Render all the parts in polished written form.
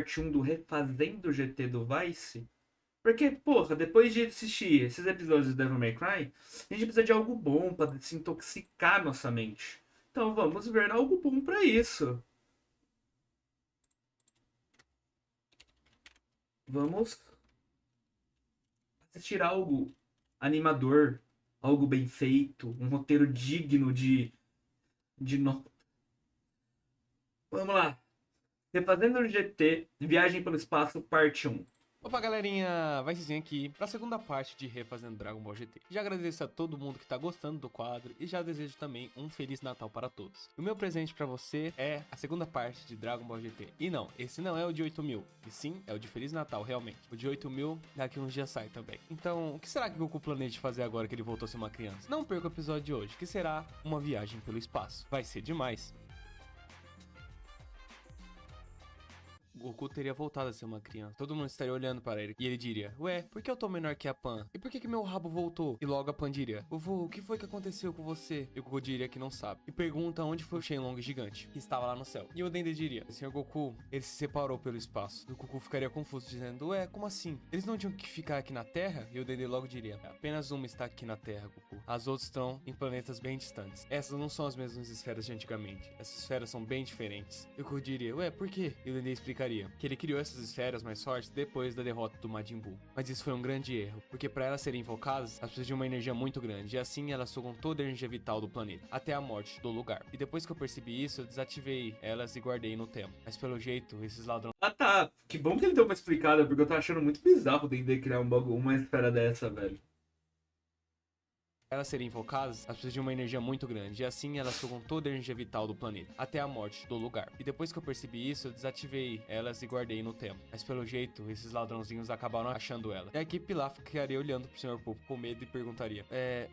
parte 1 do Refazendo o GT do Vice. Porque, porra, depois de assistir esses episódios de Devil May Cry, a gente precisa de algo bom pra desintoxicar nossa mente. Então vamos ver algo bom pra isso. Vamos assistir algo animador, algo bem feito, um roteiro digno de no... Vamos lá. Refazendo o GT, Viagem pelo Espaço, parte 1. Opa, galerinha, vai sim aqui para a segunda parte de Refazendo Dragon Ball GT. Já agradeço a todo mundo que tá gostando do quadro e já desejo também um Feliz Natal para todos. O meu presente para você é a segunda parte de Dragon Ball GT. E não, esse não é o de 8.000, e sim é o de Feliz Natal, realmente. O de 8.000 daqui uns dias sai também. Então, o que será que o Goku planeja fazer agora que ele voltou a ser uma criança? Não perca o episódio de hoje, que será uma viagem pelo espaço. Vai ser demais. Goku teria voltado a ser uma criança. Todo mundo estaria olhando para ele. E ele diria, ué, por que eu tô menor que a Pan? E por que meu rabo voltou? E logo a Pan diria, vovô, o que foi que aconteceu com você? E o Goku diria que não sabe. E pergunta onde foi o Shenlong gigante, que estava lá no céu. E o Dende diria, senhor Goku, ele se separou pelo espaço. E o Goku ficaria confuso, dizendo, ué, como assim? Eles não tinham que ficar aqui na Terra? E o Dende logo diria, apenas uma está aqui na Terra, Goku. As outras estão em planetas bem distantes. Essas não são as mesmas esferas de antigamente. Essas esferas são bem diferentes. E o Goku diria, ué, por quê? E o Dende explicaria que ele criou essas esferas mais fortes depois da derrota do Majin Buu. Mas isso foi um grande erro, porque para elas serem invocadas, elas precisam de uma energia muito grande, e assim elas sugam toda a energia vital do planeta, até a morte do lugar. E depois que eu percebi isso, eu desativei elas e guardei no templo. Mas pelo jeito, esses ladrões... Ah tá, que bom que ele deu uma explicada, porque eu tô achando muito bizarro o Dendê criar um bagulho, uma esfera dessa, velho. elas serem invocadas, elas precisam de uma energia muito grande, e assim elas sugam toda a energia vital do planeta, até a morte do lugar. E depois que eu percebi isso, eu desativei elas e guardei no templo. Mas pelo jeito, esses ladrãozinhos acabaram achando ela. E a equipe lá ficaria olhando pro Sr. Popo com medo e perguntaria,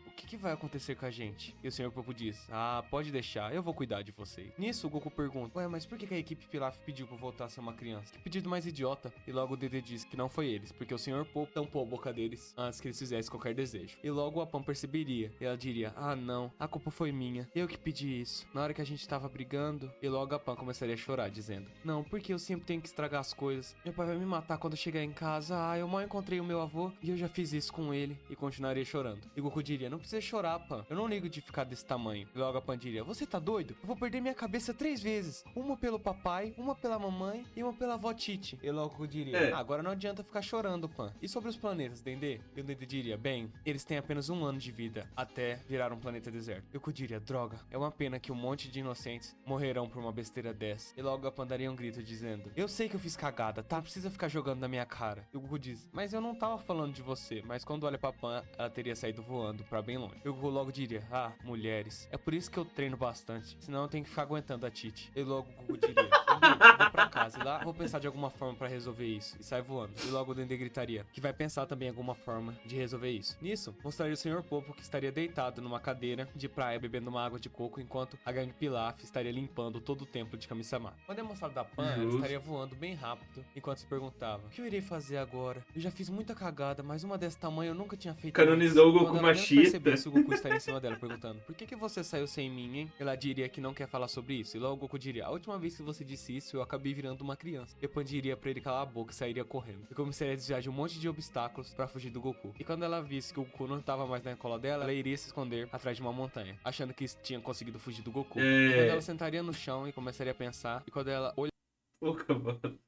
o que vai acontecer com a gente? E o Sr. Popo diz, pode deixar, eu vou cuidar de vocês. Nisso, o Goku pergunta, ué, mas por que a equipe Pilaf pediu pra eu voltar a ser uma criança? Que pedido mais idiota. E logo o Dede diz que não foi eles, porque o Sr. Popo tampou a boca deles antes que eles fizessem qualquer desejo. E logo a Pan perceberia. E ela diria, não, a culpa foi minha, eu que pedi isso. Na hora que a gente tava brigando, e logo a Pan começaria a chorar, dizendo, não, porque eu sempre tenho que estragar as coisas. Meu pai vai me matar quando eu chegar em casa, eu mal encontrei o meu avô e eu já fiz isso com ele. E continuaria chorando. E Goku diria, não precisa chorar, Pan, eu não ligo de ficar desse tamanho. E logo a Pan diria, você tá doido? Eu vou perder minha cabeça 3 vezes. Uma pelo papai, uma pela mamãe e uma pela avó Titi. E logo Goku diria, agora não adianta ficar chorando, Pan. E sobre os planetas, Dendê? E o Dendê diria, bem, eles têm apenas 1 ano de vida, até virar um planeta deserto. Eu diria, droga, é uma pena que um monte de inocentes morrerão por uma besteira dessa. E logo a Pan daria um grito dizendo, eu sei que eu fiz cagada, tá? Não precisa ficar jogando na minha cara. E o Goku diz, mas eu não tava falando de você. Mas quando olha pra Pan, ela teria saído voando pra bem longe. E o Goku logo diria, mulheres, é por isso que eu treino bastante, senão eu tenho que ficar aguentando a Titi. E logo o Goku diria, eu vou pra casa e lá vou pensar de alguma forma pra resolver isso. E sai voando. E logo o Dendê gritaria, que vai pensar também em alguma forma de resolver isso. Nisso, mostraria o Sr. Popo que estaria deitado numa cadeira de praia bebendo uma água de coco enquanto a gangue Pilaf estaria limpando todo o templo de Kami-sama. Quando é mostrado da Pan, ela estaria voando bem rápido enquanto se perguntava, o que eu irei fazer agora? Eu já fiz muita cagada, mas uma desse tamanho eu nunca tinha feito. Canonizou o Goku quando ela menos machista. percebesse, o Goku estaria em cima dela perguntando, por que você saiu sem mim, hein? Ela diria que não quer falar sobre isso. E logo o Goku diria, a última vez que você disse isso, eu acabei virando uma criança. E a Pan diria pra ele calar a boca e sairia correndo. E começaria a desviar de um monte de obstáculos pra fugir do Goku. E quando ela visse que o Goku não estava mais na cola dela, ela iria se esconder atrás de uma montanha, achando que tinha conseguido fugir do Goku. E quando ela sentaria no chão e começaria a pensar, e quando ela olharia... Ô, cavalo.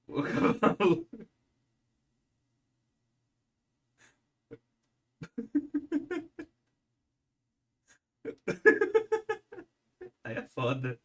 Ô, cavalo. Aí é foda.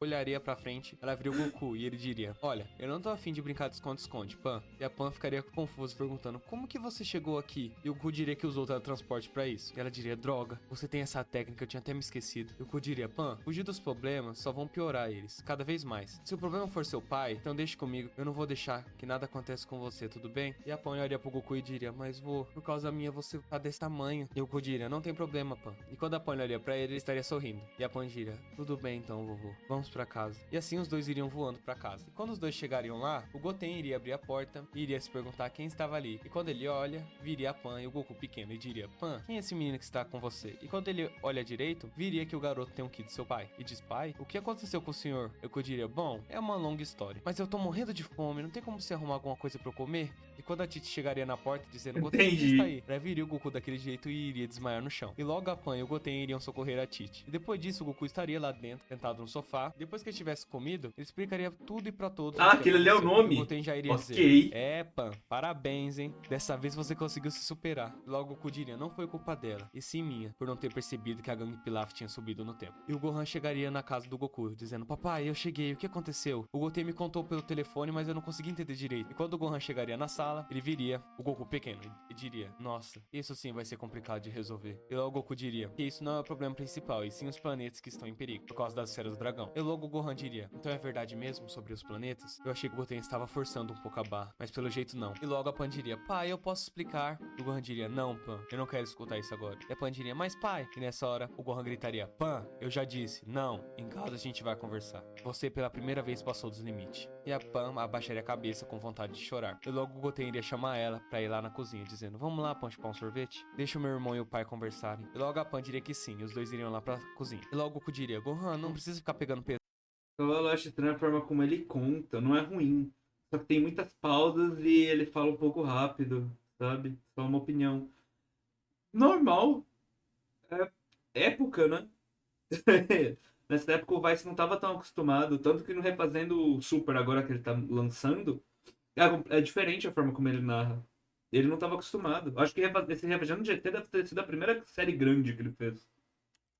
olharia pra frente, ela viria o Goku e ele diria, olha, eu não tô afim de brincar de esconde-esconde, Pan. E a Pan ficaria confusa perguntando, como que você chegou aqui? E o Goku diria que usou o teletransporte pra isso. E ela diria, droga, você tem essa técnica, eu tinha até me esquecido. E o Goku diria, Pan, fugir dos problemas só vão piorar eles, cada vez mais. Se o problema for seu pai, então deixe comigo, eu não vou deixar que nada aconteça com você, tudo bem? E a Pan olharia pro Goku e diria, mas vô, por causa minha você tá desse tamanho. E o Goku diria, não tem problema, Pan. E quando a Pan olharia pra ele, ele estaria sorrindo. E a Pan diria, tudo bem então, vovô, vamos pra casa. E assim os dois iriam voando pra casa. E quando os dois chegariam lá, o Goten iria abrir a porta e iria se perguntar quem estava ali. E quando ele olha, viria a Pan e o Goku pequeno e diria: Pan, quem é esse menino que está com você? E quando ele olha direito, viria que o garoto tem um ki de seu pai. E diz: pai, o que aconteceu com o senhor? Eu diria: bom, é uma longa história, mas eu tô morrendo de fome, não tem como você arrumar alguma coisa pra eu comer? E quando a Titi chegaria na porta dizendo: Goten, quem está Entendi. aí? Pra viria o Goku daquele jeito e iria desmaiar no chão. E logo a Pan e o Goten iriam socorrer a Titi. E depois disso, o Goku estaria lá dentro, sentado no sofá. Depois que ele tivesse comido, ele explicaria tudo e pra todos o Ah, que aquele ali é o aconteceu. E o nome? Goten já iria dizer: Ok. é, Pan, parabéns, hein? Dessa vez você conseguiu se superar. E logo o Goku diria: não foi culpa dela, e sim minha, por não ter percebido que a gangue Pilaf tinha subido no tempo. E o Gohan chegaria na casa do Goku, dizendo: papai, eu cheguei, o que aconteceu? O Goten me contou pelo telefone, mas eu não consegui entender direito. E quando o Gohan chegaria na sala, ele viria o Goku pequeno e diria: nossa, isso sim vai ser complicado de resolver. E logo o Goku diria que isso não é o problema principal, e sim os planetas que estão em perigo, por causa das esferas do dragão. E logo o Gohan diria: então é verdade mesmo sobre os planetas? Eu achei que o Goten estava forçando um pouco a barra, mas pelo jeito não. E logo a Pan diria: pai, eu posso explicar? E o Gohan diria: não, Pan, eu não quero escutar isso agora. E a Pan diria: mas pai. E nessa hora o Gohan gritaria: Pan, eu já disse, não, em casa a gente vai conversar. Você pela primeira vez passou dos limites. E a Pan abaixaria a cabeça com vontade de chorar. E logo o Goten iria chamar ela pra ir lá na cozinha, dizendo: vamos lá, Pan, chupar um sorvete? Deixa o meu irmão e o pai conversarem. E logo a Pan diria que sim, e os dois iriam lá pra cozinha. E logo o Goku diria: Gohan, não precisa ficar pegando peso. Eu acho estranha a forma como ele conta, não é ruim. Só que tem muitas pausas e ele fala um pouco rápido, sabe? Só uma opinião. Normal, é época, né? Nessa época o Vice não tava tão acostumado, tanto que no Refazendo o Super agora que ele tá lançando, é diferente a forma como ele narra. Ele não tava acostumado. Acho que esse Refazendo GT deve ter sido a primeira série grande que ele fez.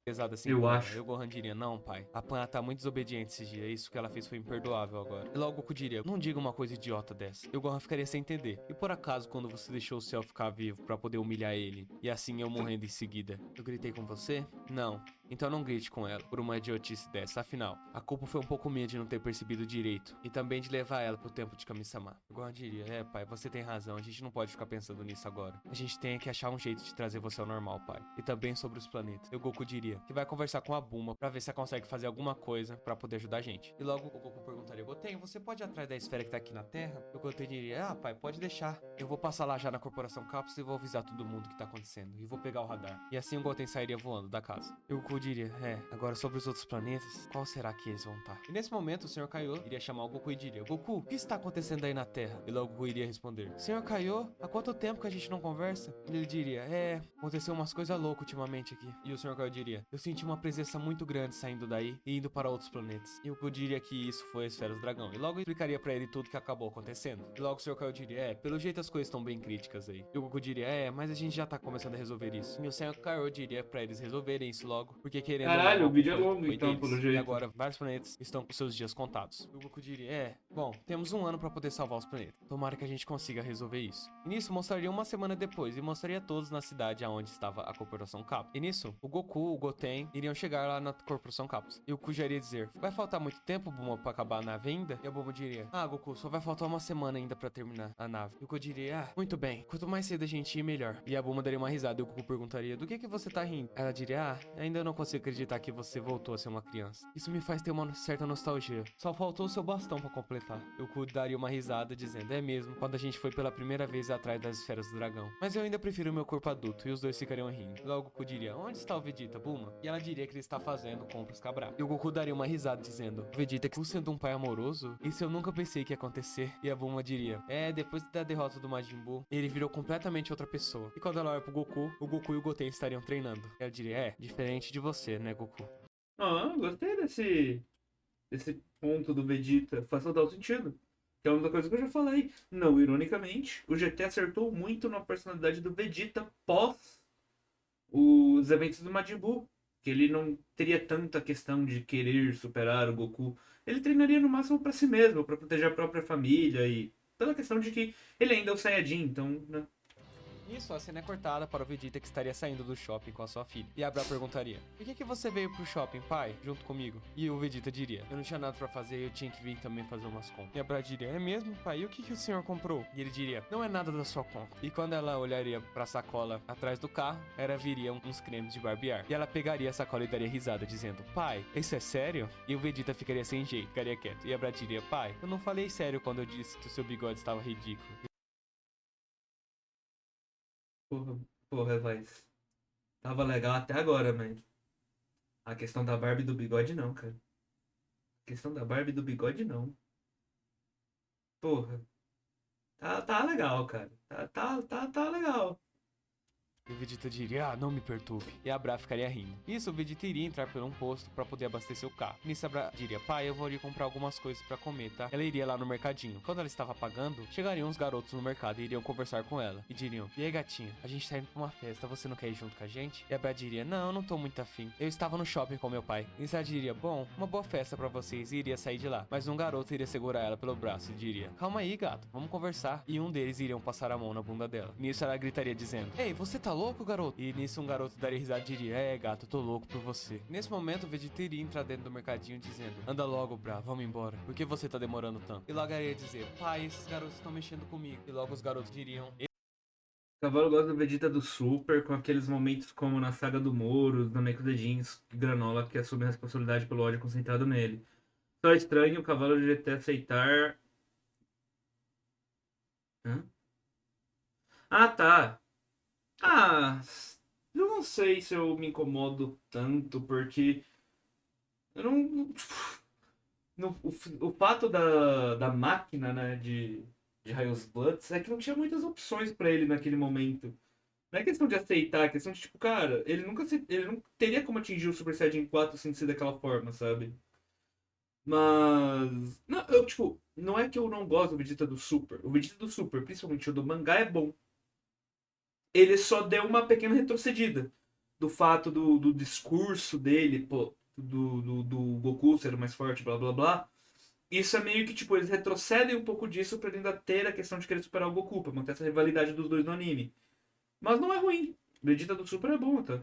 Pesado assim Eu com ela. E acho. o Gohan diria: não, pai, a Pan tá muito desobediente esses dias. Isso que ela fez foi imperdoável agora. E logo o Goku diria: não diga uma coisa idiota dessa. E o Gohan ficaria sem entender. E por acaso, quando você deixou o céu ficar vivo pra poder humilhar ele, e assim eu morrendo em seguida, eu gritei com você? Não. Então não grite com ela por uma idiotice dessa. Afinal, a culpa foi um pouco minha de não ter percebido direito. E também de levar ela pro tempo de Kami-sama. O Gohan diria: é, pai, você tem razão. A gente não pode ficar pensando nisso agora. A gente tem que achar um jeito de trazer você ao normal, pai. E também sobre os planetas. E o Goku diria que vai conversar com a Bulma pra ver se ela consegue fazer alguma coisa pra poder ajudar a gente. E logo o Goku perguntaria: Goten, você pode ir atrás da esfera que tá aqui na Terra? E o Goten diria: ah, pai, pode deixar. Eu vou passar lá já na Corporação Cápsula e vou avisar todo mundo o que tá acontecendo. E vou pegar o radar. E assim o Goten sairia voando da casa. E o Goku diria: é, agora sobre os outros planetas, qual será que eles vão estar? E nesse momento o Sr. Kaiô iria chamar o Goku e diria: Goku, o que está acontecendo aí na Terra? E logo o Goku iria responder: Sr. Kaiô, há quanto tempo que a gente não conversa? E ele diria: aconteceu umas coisas loucas ultimamente aqui. E o Sr. Kaiô diria: eu senti uma presença muito grande saindo daí e indo para outros planetas. E o Goku diria que isso foi a esfera do dragão. E logo explicaria pra ele tudo que acabou acontecendo. E logo o Sr. Kaiô diria: pelo jeito as coisas estão bem críticas aí. E o Goku diria: mas a gente já tá começando a resolver isso. E o Sr. Kaiô diria pra eles resolverem isso logo, porque querendo ou não, Caralho, a o vídeo é culpa longo foi então, pelo deles. E jeito. agora vários planetas estão com seus dias contados. E o Goku diria: bom, temos um ano pra poder salvar os planetas. Tomara que a gente consiga resolver isso. E nisso mostraria uma semana depois e mostraria todos na cidade aonde estava a Corporação Cápsula. E nisso, o Goku, o Goten iriam chegar lá na Corporação Cápsula. E o Goku já iria dizer: vai faltar muito tempo, Bulma, pra acabar a nave ainda? E a Bulma diria: ah, Goku, só vai faltar uma semana ainda pra terminar a nave. E o Goku diria: ah, muito bem, quanto mais cedo a gente ir, melhor. E a Bulma daria uma risada e o Goku perguntaria: do que você tá rindo? Ela diria: ah, ainda não consigo acreditar que você voltou a ser uma criança. Isso me faz ter uma certa nostalgia. Só faltou o seu bastão pra completar. E o Goku daria uma risada dizendo: é mesmo, quando a gente foi pela primeira vez atrás das esferas do dragão. Mas eu ainda prefiro o meu corpo adulto. E os dois ficariam rindo. Logo o Goku diria: onde está o Vegeta, Bulma? E ela diria que ele está fazendo compras cabra. E o Goku daria uma risada dizendo: Vegeta, que sendo um pai amoroso? Isso eu nunca pensei que ia acontecer. E a Bulma diria: depois da derrota do Majin Buu, ele virou completamente outra pessoa. E quando ela olha pro Goku, o Goku e o Goten estariam treinando. E ela diria: diferente de você, né, Goku? Ah, gostei desse ponto do Vegeta. Faz total sentido. Que é uma das coisas que eu já falei. Não, ironicamente, o GT acertou muito na personalidade do Vegeta pós os eventos do Majin Buu. Que ele não teria tanta questão de querer superar o Goku. Ele treinaria no máximo pra si mesmo, pra proteger a própria família e pela questão de que ele ainda é o Saiyajin, então, né? Isso, a cena é cortada para o Vegeta que estaria saindo do shopping com a sua filha. E a Bra perguntaria: por que você veio pro shopping, pai? Junto comigo? E o Vegeta diria: eu não tinha nada pra fazer e eu tinha que vir também fazer umas compras. E a Bra diria: é mesmo, pai? E o que o senhor comprou? E ele diria: não é nada da sua conta. E quando ela olharia pra sacola atrás do carro, viriam uns cremes de barbear. E ela pegaria a sacola e daria risada, dizendo: pai, isso é sério? E o Vegeta ficaria sem jeito, ficaria quieto. E a Bra diria: pai, eu não falei sério quando eu disse que o seu bigode estava ridículo. Porra, porra, Vice. Tava legal até agora, mas a questão da Barbie e do bigode não, cara. A questão da Barbie e do bigode não. Porra, tá legal, cara. Tá legal. E o Vegeta diria: ah, não me perturbe. E a Bra ficaria rindo. Isso, o Vegeta iria entrar por um posto para poder abastecer o carro. Nisso a Bra diria: pai, eu vou ali comprar algumas coisas para comer, tá? Ela iria lá no mercadinho. Quando ela estava pagando, chegariam uns garotos no mercado e iriam conversar com ela. E diriam: e aí, gatinha, a gente tá indo pra uma festa, você não quer ir junto com a gente? E a Bra diria: não tô muito afim. Eu estava no shopping com meu pai. E ela diria: bom, uma boa festa para vocês, e iria sair de lá. Mas um garoto iria segurar ela pelo braço e diria: calma aí, gato, vamos conversar. E um deles iriam passar a mão na bunda dela. Nisso ela gritaria dizendo: ei, você tá louco, garoto? E nisso um garoto daria risada e diria: é, gato, tô louco por você. Nesse momento, o Vegeta iria entrar dentro do mercadinho dizendo: anda logo, Bra, vamos embora. Por que você tá demorando tanto? E logo iria dizer: pai, esses garotos estão mexendo comigo. E logo os garotos diriam: O Cavalo gosta do Vegeta do Super, com aqueles momentos como na saga do Moro, no Namek the Jeans, Granola, que assume a responsabilidade pelo ódio concentrado nele. Só é estranho o Cavalo de GT aceitar. Hã? Ah, tá. Ah, eu não sei se eu me incomodo tanto, porque eu não. O fato da máquina, né, de raios Bloods é que não tinha muitas opções pra ele naquele momento. Não é questão de aceitar, é questão de, tipo, cara, ele não teria como atingir o Super Saiyajin 4 sem ser daquela forma, sabe? Mas. Não, eu, tipo, não é que eu não gosto do Vegeta do Super. O Vegeta do Super, principalmente o do mangá, é bom. Ele só deu uma pequena retrocedida do fato do discurso dele, pô, do Goku ser o mais forte, blá blá blá. Isso é meio que, tipo, eles retrocedem um pouco disso pra ainda ter a questão de querer superar o Goku, pra manter essa rivalidade dos dois no anime. Mas não é ruim. Vegeta do Super é bom, tá?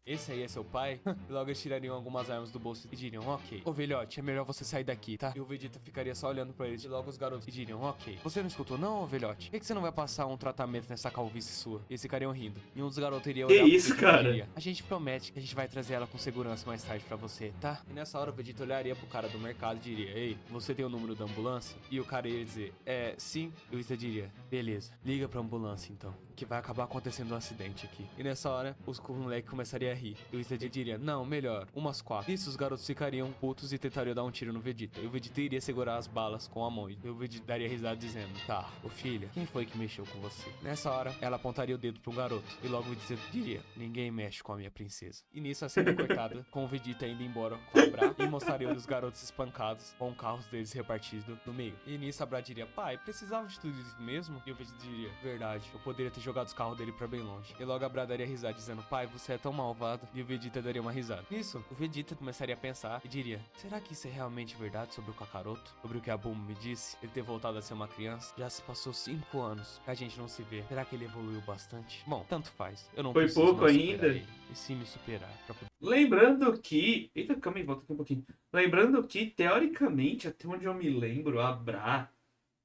esse aí é seu pai? E logo eles tirariam algumas armas do bolso e diriam: ok, ô velhote, é melhor você sair daqui, tá? E o Vegeta ficaria só olhando pra eles. E logo os garotos diriam: ok, você não escutou não, ô velhote? Por que você não vai passar um tratamento nessa calvície sua? E eles ficariam rindo. E um dos garotos iria Que olhar pro isso, Vegeta cara? e diria: a gente promete que a gente vai trazer ela com segurança mais tarde pra você, tá? E nessa hora o Vegeta olharia pro cara do mercado e diria: ei, você tem o número da ambulância? E o cara iria dizer: sim. E o Vegeta diria: beleza, liga pra ambulância então, que vai acabar acontecendo um acidente aqui. E nessa hora, os moleques começariam a rir. E o Vegeta diria: não, melhor, umas 4. Nisso os garotos ficariam putos e tentariam dar um tiro no Vegeta. E o Vegeta iria segurar as balas com a mão. E o Vegeta daria risada dizendo: tá, ô filha, quem foi que mexeu com você? Nessa hora, ela apontaria o dedo pro garoto. E logo o Vegeta diria: ninguém mexe com a minha princesa. E nisso a cena é cortada, com o Vegeta indo embora com a Bra. E mostraria os garotos espancados, com carros deles repartidos no meio. E nisso a Bra diria: pai, precisava de tudo isso mesmo? E o Vegeta diria: verdade, eu poderia ter jogado os carros dele pra bem longe. E logo a Bra daria risada dizendo: pai, você é tão malvado. E o Vegeta daria uma risada. Nisso, o Vegeta começaria a pensar e diria: será que isso é realmente verdade sobre o Kakaroto? Sobre o que a Bulma me disse? Ele ter voltado a ser uma criança? Já se passou 5 anos, a gente não se vê. Será que ele evoluiu bastante? Bom, tanto faz. Eu não Foi preciso pouco mais superar ainda. ele. E sim me superar pra poder... Lembrando que. Eita, calma aí, volta aqui um pouquinho. Lembrando que, teoricamente, até onde eu me lembro, a Bra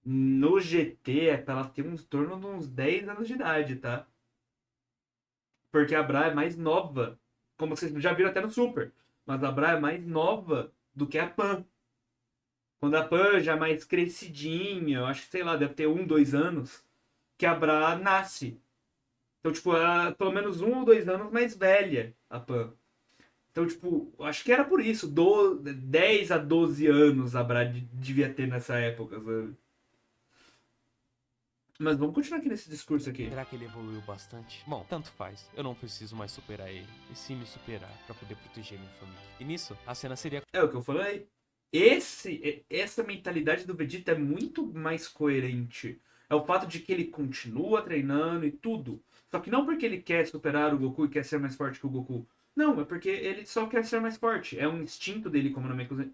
no GT é pra ela ter em torno de uns 10 anos de idade, tá? Porque a Bra é mais nova. Como vocês já viram até no Super. Mas a Bra é mais nova do que a Pan. Quando a Pan já é mais crescidinha, eu acho que, sei lá, deve ter 1, 2 anos, que a Bra nasce. Então, tipo, ela é pelo menos 1 ou 2 anos mais velha, a Pan. Então, tipo, acho que era por isso. 10 a 12 anos a Bra devia ter nessa época, sabe? Mas vamos continuar aqui nesse discurso aqui. Será que ele evoluiu bastante? Bom, tanto faz. Eu não preciso mais superar ele. E sim me superar pra poder proteger minha família. E nisso, a cena seria... É o que eu falei. Essa mentalidade do Vegeta é muito mais coerente. É o fato de que ele continua treinando e tudo. Só que não porque ele quer superar o Goku e quer ser mais forte que o Goku. Não, é porque ele só quer ser mais forte. É um instinto dele como Namekusen,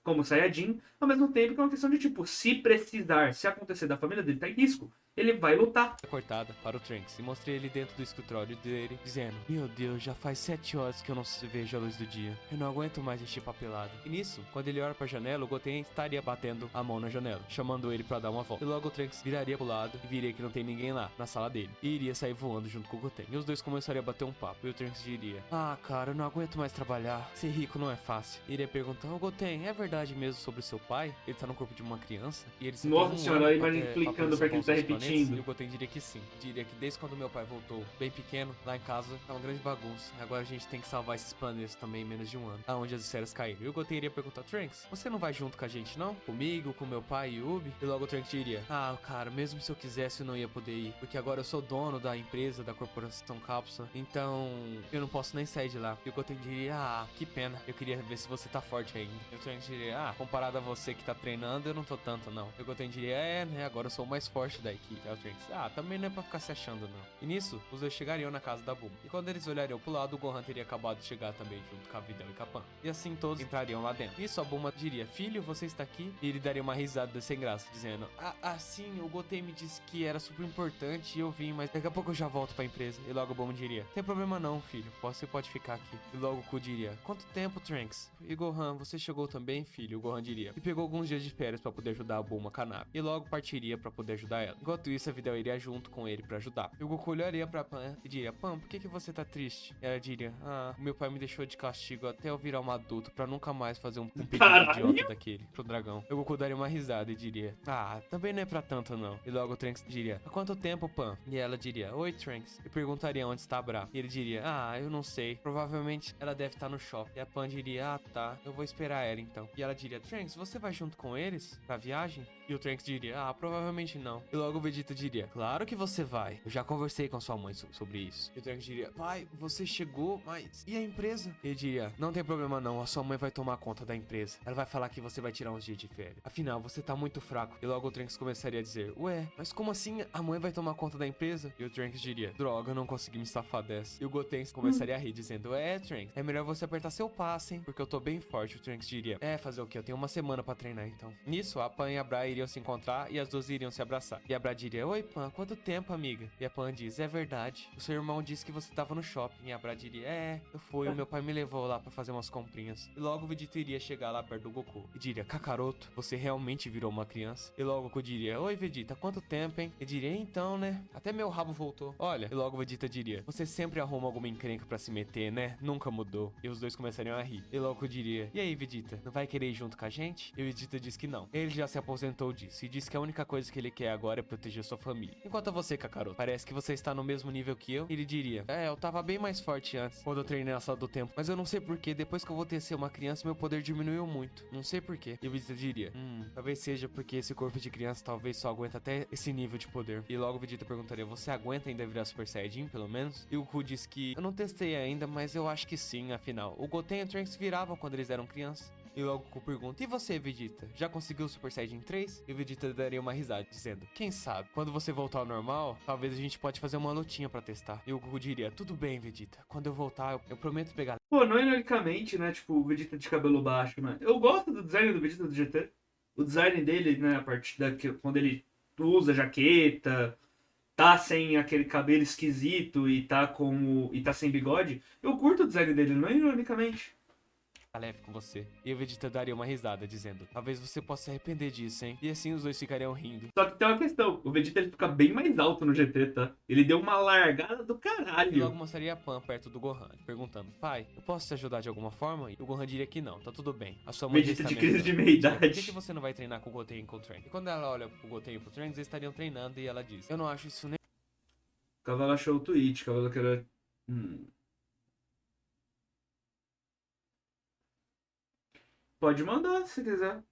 como Saiyajin, ao mesmo tempo que é uma questão de tipo, se precisar, se acontecer da família dele, tá em risco. ele vai lutar. Cortada para o Trunks e mostrei ele dentro do escritório dele, dizendo: Meu Deus, já faz 7 horas que eu não vejo a luz do dia. Eu não aguento mais este papelado. E nisso, quando ele olha para a janela, o Goten estaria batendo a mão na janela, chamando ele para dar uma volta. E logo o Trunks viraria pro lado e viria que não tem ninguém lá, na sala dele. E iria sair voando junto com o Goten. E os dois começariam a bater um papo. E o Trunks diria: Ah, cara, eu não aguento mais trabalhar. Ser rico não é fácil. E iria perguntar: Ô Goten, é verdade mesmo sobre seu pai? Ele tá no corpo de uma criança? E ele só tem Nossa um senhora, ano a imagem pra clicando poder pra que salvar ele tá os outros planetas? repetindo. E o Goten diria que sim. Diria que desde quando meu pai voltou bem pequeno, lá em casa, tá uma grande bagunça. E agora a gente tem que salvar esses planetas também em menos de um ano, aonde as esferas caíram. E o Goten iria perguntar: Trunks, você não vai junto com a gente não? Comigo, com meu pai e Ubi? E logo o Trunks diria: Ah, cara, mesmo se eu quisesse eu não ia poder ir, porque agora eu sou dono da empresa, da corporação Cápsula, então eu não posso nem sair de lá. E o Goten diria: Ah, que pena, eu queria ver se você tá forte ainda. E o Trunks diria: Ah, comparado a você que tá treinando, eu não tô tanto não. E o Goten diria: É, né, agora eu sou o mais forte da equipe. Aí o Trunks: Ah, também não é pra ficar se achando não. E nisso, os dois chegariam na casa da Bulma. E quando eles olhariam pro lado, o Gohan teria acabado de chegar também junto com a Videl e Kapan. E assim todos entrariam lá dentro. Nisso a Bulma diria: Filho, você está aqui? E ele daria uma risada sem graça, dizendo: sim, o Goten me disse que era super importante e eu vim, mas daqui a pouco eu já volto pra empresa. E logo a Bulma diria: Tem problema não, filho, você pode ficar aqui. E logo o Ku diria: Quanto tempo, Trunks? E Gohan, você chegou também, filho? O Gohan diria. E pegou alguns dias de férias pra poder ajudar a Bulma Kanab. E logo partiria pra poder ajudar ela. Enquanto isso, a Videl iria junto com ele pra ajudar. E o Goku olharia pra Pan e diria: Pan, por que você tá triste? E ela diria: Ah, meu pai me deixou de castigo até eu virar um adulto pra nunca mais fazer um pedido Caralho! idiota daquele pro dragão. E o Goku daria uma risada e diria: Ah, também não é pra tanto não. E logo o Trunks diria: Há quanto tempo, Pan? E ela diria: Oi, Trunks. E perguntaria onde está a Bra. E ele diria: Ah, eu não sei. Provavelmente ela deve estar no shopping. E a Pan diria: Ah, tá. Eu vou esperar ela então. E ela diria: Trunks, você vai junto com eles pra viagem? E o Trunks diria: Ah, provavelmente não. E logo o Vegeta diria: Claro que você vai. Eu já conversei com sua mãe sobre isso. E o Trunks diria: Pai, você chegou, mas e a empresa? Ele diria: Não tem problema não, a sua mãe vai tomar conta da empresa. Ela vai falar que você vai tirar uns dias de férias. Afinal, você tá muito fraco. E logo o Trunks começaria a dizer: Ué, mas como assim a mãe vai tomar conta da empresa? E o Trunks diria: Droga, eu não consegui me safar dessa. E o Goten começaria a rir, dizendo: Trunks, é melhor você apertar seu passe, hein? Porque eu tô bem forte. O Trunks diria: Fazer o quê? Eu tenho uma semana pra treinar então. Nisso, a Pan e a Bra iriam se encontrar e as duas iriam se abraçar. E a Bra diria: Oi, Pan, quanto tempo, amiga? E a Pan diz: É verdade. O seu irmão disse que você tava no shopping. E a Bra diria: Eu fui. O meu pai me levou lá pra fazer umas comprinhas. E logo o Vegeta iria chegar lá perto do Goku e diria: Kakaroto, você realmente virou uma criança? E logo o Goku diria: Oi, Vegeta, quanto tempo, hein? E diria: Então, né? Até meu rabo voltou. Olha. E logo o Vegeta diria: Você sempre arruma alguma encrenca pra se meter, né? Nunca mudou. E os dois começariam a rir. E logo o Goku diria: E aí, Vegeta, não vai querer ir junto com a gente? E o Vegeta diz que não. Ele já se aposentou disso e diz que a única coisa que ele quer agora é proteger sua família. Enquanto a você, Kakaroto, parece que você está no mesmo nível que eu. Ele diria: Eu tava bem mais forte antes, quando eu treinei na sala do tempo. Mas eu não sei porquê, depois que eu voltei a ser uma criança, meu poder diminuiu muito. Não sei porquê. E o Vegeta diria: Talvez seja porque esse corpo de criança talvez só aguenta até esse nível de poder. E logo o Vegeta perguntaria: Você aguenta ainda virar Super Saiyajin, pelo menos? E o Goku diz que: Eu não testei ainda, mas eu acho que sim, afinal. O Goten e o Trunks viravam quando eles eram crianças. E logo o Goku pergunta: E você, Vegeta? Já conseguiu o Super Saiyajin 3? E o Vegeta daria uma risada, dizendo: Quem sabe? Quando você voltar ao normal, talvez a gente pode fazer uma lutinha pra testar. E o Goku diria: Tudo bem, Vegeta. Quando eu voltar, eu prometo pegar. Pô, não ironicamente, né? Tipo, o Vegeta de cabelo baixo, né? Eu gosto do design do Vegeta do GT. O design dele, né? A partir da quando ele usa jaqueta, tá sem aquele cabelo esquisito e tá e tá sem bigode. Eu curto o design dele, não ironicamente. Leve com você. E o Vegeta daria uma risada, dizendo: Talvez você possa se arrepender disso, hein? E assim os dois ficariam rindo. Só que tem uma questão, o Vegeta ele fica bem mais alto no GT, tá? Ele deu uma largada do E logo caralho. mostraria a Pan perto do Gohan, perguntando: Pai, eu posso te ajudar de alguma forma? E o Gohan diria que não, tá tudo bem. A sua mãe já Vegeta está de me crise ajudando. de E diria: Por meia-idade. que você não vai treinar com o Goten e com o Trunks? E quando ela olha pro Goten e pro Trunks, eles estariam treinando e ela diz: Eu não acho isso nem. Cavalo achou o tweet, Cavalo que era. Pode mandar se quiser.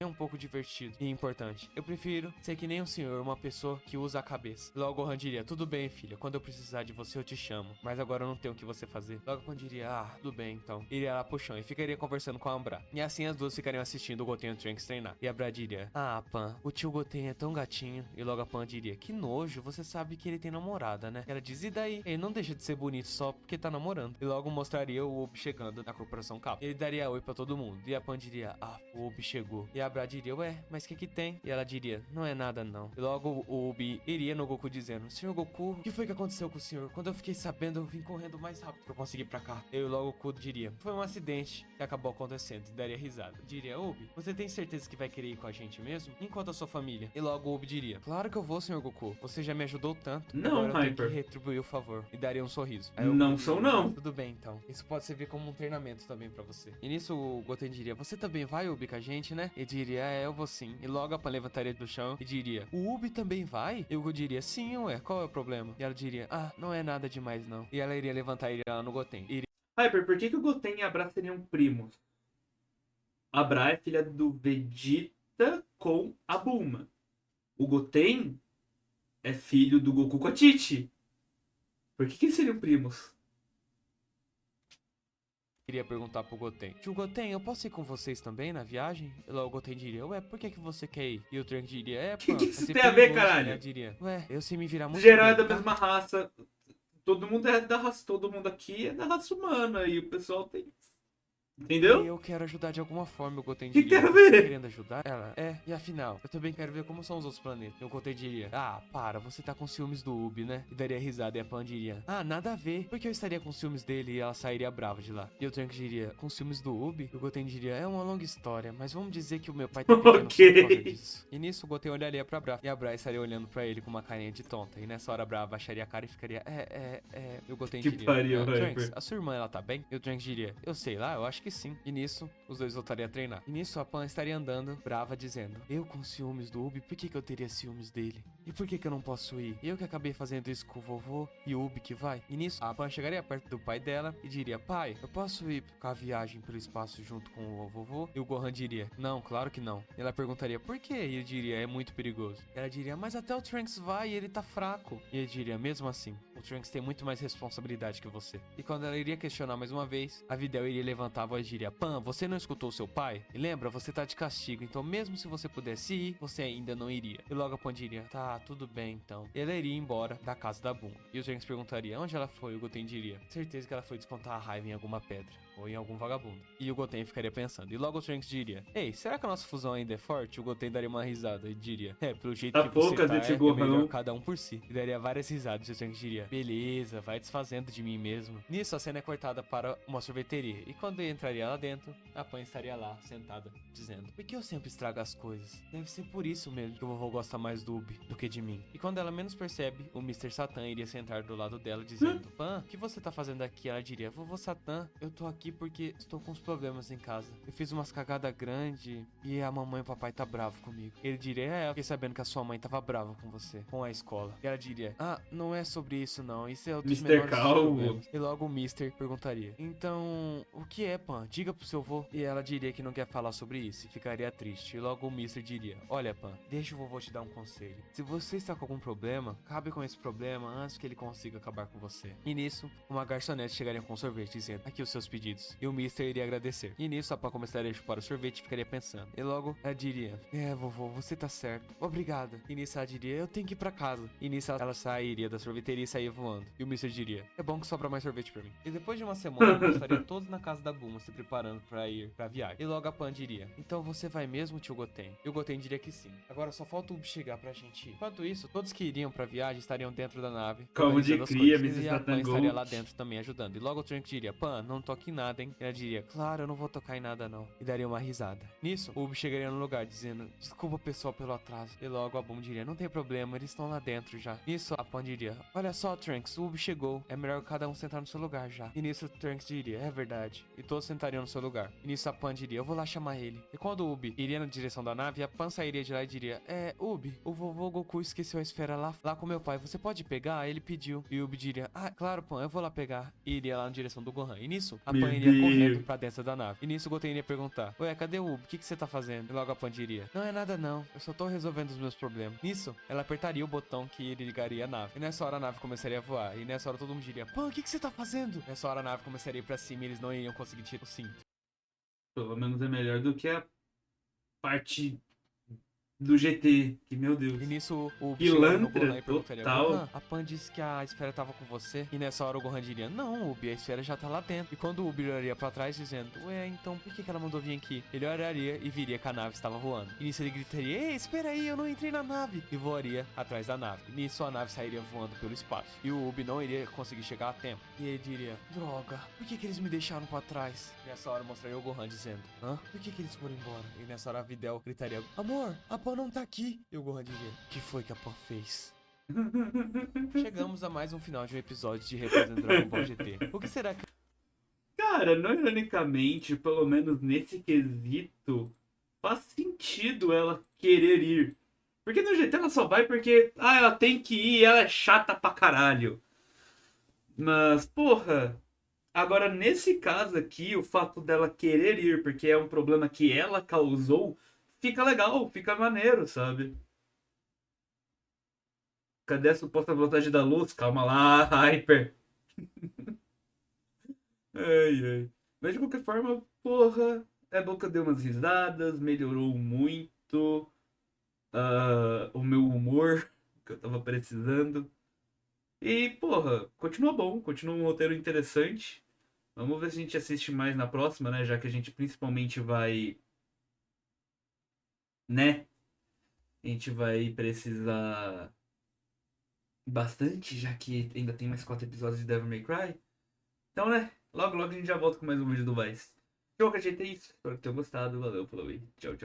É um pouco divertido e importante. Eu prefiro ser que nem um senhor, uma pessoa que usa a cabeça. Logo Gohan diria: Tudo bem, filha, quando eu precisar de você eu te chamo. Mas agora eu não tenho o que você fazer. Logo Pan diria: Tudo bem então. Iria lá pro chão e ficaria conversando com a Ambra. E assim as duas ficariam assistindo o Goten e o Trunks treinar. E a Ambra diria: Pan, o tio Goten é tão gatinho. E logo a Pan diria: Que nojo, você sabe que ele tem namorada, né? Ela diz: E daí? Ele não deixa de ser bonito só porque tá namorando. E logo mostraria o Obi chegando na corporação Kappa. Ele daria oi pra todo mundo. E a Pan diria: O Obi chegou. E a Bra diria, ué, mas o que tem? E ela diria, não é nada não. E logo o Ubi iria no Goku dizendo, Senhor Goku, o que foi que aconteceu com o senhor? Quando eu fiquei sabendo, eu vim correndo mais rápido que eu consegui ir pra cá. E logo o Goku diria, foi um acidente que acabou acontecendo. E daria risada. Diria, Ubi, você tem certeza que vai querer ir com a gente mesmo? Enquanto a sua família? E logo o Ubi diria, claro que eu vou, Senhor Goku. Você já me ajudou tanto. Não, Agora eu tenho que Hyper. retribuir o favor. E daria um sorriso. Aí o Não Goku sou, diria, não. tudo bem, então. Isso pode servir como um treinamento também pra você. E nisso o Goten diria, você também vai, Ubi, com a gente, né? E diria, eu vou sim. E logo a Pan levantaria do chão e diria, o Ubi também vai? E o Goku diria, sim, ué, qual é o problema? E ela diria, não é nada demais não. E ela iria levantar ele lá no Goten. Hyper, por que o Goten e a Bra seriam primos? A Bra é filha do Vegeta com a Bulma. O Goten é filho do Goku com a Titi. Por que eles seriam primos? Queria perguntar pro Goten, tio Goten, eu posso ir com vocês também na viagem? E logo o Goten diria, ué, por que você quer ir? E o Trunks diria, Que vai isso ser tem a ver, perigoso. caralho? E ela diria, ué, eu sei me virar muito Geral é bem, da tá? mesma raça. Todo mundo é da raça. Todo mundo aqui é da raça humana. E o pessoal tem. Entendeu? E eu quero ajudar de alguma forma, o Goten Que tem diria. a Você tá ver? querendo ajudar? Ela, e afinal, eu também quero ver como são os outros planetas. E o Goten diria, para, você tá com ciúmes do Ubi, né? E daria risada e a Pan diria, nada a ver. Por que eu estaria com ciúmes dele e ela sairia brava de lá? E o Trunks diria, com ciúmes do Ubi? E o Goten diria, é uma longa história, mas vamos dizer que o meu pai tá pequeno só por causa disso. E nisso o Goten olharia pra Bra, e a Bra estaria olhando pra ele com uma carinha de tonta. E nessa hora a Bra abaixaria a cara e ficaria, E o Goten Que diria, pariu, Trunks, Hyper. a sua irmã, ela tá bem? E o Trunks diria, eu sei lá, eu acho que sim. E nisso, os dois voltariam a treinar. E nisso a Pan estaria andando, brava, dizendo, eu com ciúmes do Ubi, por que eu teria ciúmes dele? E por que eu não posso ir? Eu que acabei fazendo isso com o vovô e o Ubi que vai? E nisso, a Pan chegaria perto do pai dela e diria, pai, eu posso ir com a viagem pelo espaço junto com o vovô? E o Gohan diria, não, claro que não. E ela perguntaria, por quê? E ele diria, é muito perigoso. E ela diria, mas até o Trunks vai e ele tá fraco. E ele diria, mesmo assim, o Trunks tem muito mais responsabilidade que você. E quando ela iria questionar mais uma vez, a Videl iria levantar a voz e diria, Pan, você não escutou seu pai? E lembra, você tá de castigo, então mesmo se você pudesse ir, você ainda não iria. E logo a Pan diria, tá, tudo bem então. E ela iria embora da casa da Bulma. E o Trunks perguntaria, onde ela foi? E o Goten diria, certeza que ela foi descontar a raiva em alguma pedra, ou em algum vagabundo. E o Goten ficaria pensando. E logo o Trunks diria, ei, será que a nossa fusão ainda é forte? O Goten daria uma risada e diria, pelo jeito Tá que você poucas tá, desse é melhor Gohan. cada um por si. E daria várias risadas. E o Trunks diria, beleza, vai desfazendo de mim mesmo. Nisso a cena é cortada para uma sorveteria. E quando entraria lá dentro, a Pan estaria lá, sentada, dizendo, por que eu sempre estrago as coisas? Deve ser por isso mesmo que o vovô gosta mais do Ubi do que de mim. E quando ela menos percebe, o Mr. Satan iria sentar do lado dela, dizendo, Pan, o que você tá fazendo aqui? Ela diria, vovô Satan, eu tô aqui porque estou com uns problemas em casa. Eu fiz umas cagadas grandes e a mamãe e o papai tá bravo comigo. Ele diria, eu fiquei sabendo que a sua mãe tava brava com você, com a escola. E ela diria, não é sobre isso não, isso é um dos Mr. menores dos Calvo. problemas. E logo o Mister perguntaria, então, o que é, Pan? Diga pro seu vô. E ela diria que não quer falar sobre isso e ficaria triste. E logo o Mister diria, olha, Pan, deixa o vovô te dar um conselho. Se você está com algum problema, acabe com esse problema antes que ele consiga acabar com você. E nisso, uma garçonete chegaria com sorvete dizendo, aqui os seus pedidos. E o Mister iria agradecer. E nisso, a Pan começaria a chupar o sorvete e ficaria pensando. E logo, ela diria, vovô, você tá certo. Obrigada. E nisso ela diria, eu tenho que ir pra casa. E nisso ela sairia da sorveteria e saía voando. E o Mister diria, é bom que sobra mais sorvete pra mim. E depois de uma semana, nós estaríamos todos na casa da Bulma se preparando pra ir pra viagem. E logo a Pan diria, então você vai mesmo, tio Goten? E o Goten diria que sim. Agora só falta o Ubi chegar pra gente ir. Enquanto isso, todos que iriam pra viagem estariam dentro da nave, Calma de organizando as cria, coisas. Mrs. E a Pan Satan estaria Go. lá dentro também ajudando. E logo o Trunks diria, Pan, não toque em nada, hein? E ela diria, claro, eu não vou tocar em nada não. E daria uma risada. Nisso, o Ubi chegaria no lugar dizendo, desculpa pessoal pelo atraso. E logo a Bulma diria, não tem problema, eles estão lá dentro já. Nisso, a Pan diria, olha só, Trunks, o Ubi chegou. É melhor cada um sentar no seu lugar já. E nisso, o Trunks diria, é verdade. E todos sentariam no seu lugar. E nisso, a Pan diria, eu vou lá chamar ele. E quando o Ubi iria na direção da nave, a Pan sairia de lá e diria, Ubi, o vovô Goku esqueceu a esfera lá com meu pai. Você pode pegar? Ele pediu. E o Ubi diria, claro, Pan, eu vou lá pegar. E iria lá na direção do Gohan. E nisso, a Meu Pan iria Deus. correndo pra dentro da nave. E nisso, o Goten iria perguntar, ué, cadê o Ubi? O que você tá fazendo? E logo a Pan diria, não é nada não, eu só tô resolvendo os meus problemas. Nisso, ela apertaria o botão que ligaria a nave. E nessa hora a nave começaria a voar. E nessa hora todo mundo diria, Pan, o que você tá fazendo? Nessa hora a nave começaria a ir pra cima e eles não iriam conseguir tirar o cinto. Pelo menos é melhor do que a parte do GT. Que, meu Deus. E nisso o Ubi chegaria no Pilantra Gohan e perguntaria: total. Gohan, a Pan disse que a esfera tava com você? E nessa hora o Gohan diria: Não, Ubi, a esfera já tá lá dentro. E quando o Ubi olharia pra trás dizendo: Ué, então por que ela mandou vir aqui? Ele olharia e viria que a nave estava voando. E nisso ele gritaria: Ei, espera aí, eu não entrei na nave. E voaria atrás da nave. E nisso a nave sairia voando pelo espaço. E o Ubi não iria conseguir chegar a tempo. E ele diria: Droga, por que eles me deixaram pra trás? E nessa hora mostraria o Gohan dizendo: Hã? Por que eles foram embora? E nessa hora a Videl gritaria: Amor, a Pan não tá aqui. E o Gohan diria: O que foi que a Pan fez? Chegamos a mais um final de um episódio de Representando Dragon Ball GT. O que será que Cara, não ironicamente, pelo menos nesse quesito, faz sentido ela querer ir. Porque no GT ela só vai porque, ela tem que ir, ela é chata pra caralho. Mas, porra, agora nesse caso aqui, o fato dela querer ir porque é um problema que ela causou, fica legal, fica maneiro, sabe? Cadê a suposta velocidade da luz? Calma lá, Hyper. Ai, ai. Mas de qualquer forma, porra, é bom que eu dei umas risadas, melhorou muito o meu humor que eu tava precisando. E, porra, continua bom, continua um roteiro interessante. Vamos ver se a gente assiste mais na próxima, né? Já que a gente principalmente vai, né? A gente vai precisar bastante, já que ainda tem mais 4 episódios de Devil May Cry. Então, né? Logo, logo a gente já volta com mais um vídeo do Vice. De qualquer jeito é isso. Espero que tenham gostado. Valeu, falou e tchau, tchau.